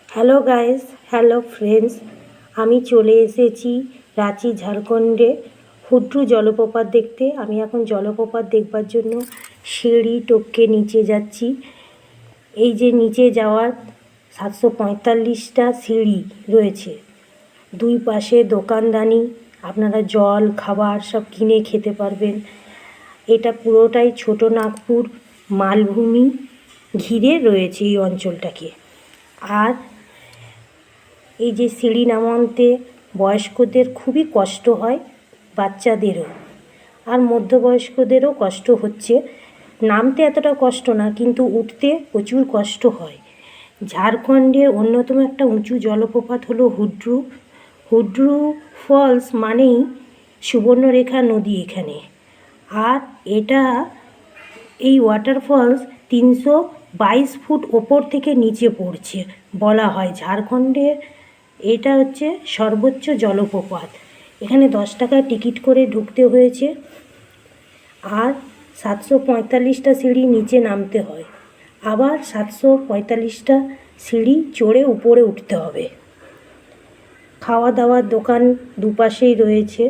Hello guys, hello friends. আমি চলে এসেছি রাঁচি ঝাড়খণ্ডে হুড্রু জলপ্রপাত দেখতে। আমি এখন জলপ্রপাত দেখবার জন্য সিঁড়ি টপকে নিচে যাচ্ছি। এই যে নিচে যাওয়ার 745টা সিঁড়ি রয়েছে। দুই পাশে দোকানদানি, আপনারা জল খাবার সব কিনে খেতে পারবেন। এটা পুরোটাই ছোটনাগপুর মালভূমি ঘিরে রয়েছে এই অঞ্চলটাকে। আর এই যে সিঁড়ি নামতে বয়স্কদের খুবই কষ্ট হয়, বাচ্চাদেরও, আর মধ্যবয়স্কদেরও কষ্ট হচ্ছে। নামতে এতটা কষ্ট না, কিন্তু উঠতে প্রচুর কষ্ট হয়। ঝাড়খণ্ডের অন্যতম একটা উঁচু জলপ্রপাত হলো হুড্রু। হুড্রু ফলস মানেই সুবর্ণরেখা নদী এখানে। আর এটা এই ওয়াটারফলস 322 ফুট ওপর থেকে নিচে পড়ছে বলা হয়। ঝাড়খণ্ডের এটা হচ্ছে সর্বোচ্চ জলপ্রপাত। এখানে 10 টাকায় টিকিট করে ঢুকতে হয়েছে, আর 745টা সিঁড়ি নিচে নামতে হয়, আবার 745টা সিঁড়ি চড়ে উপরে উঠতে হবে। খাওয়া দাওয়ার দোকান দুপাশেই রয়েছে।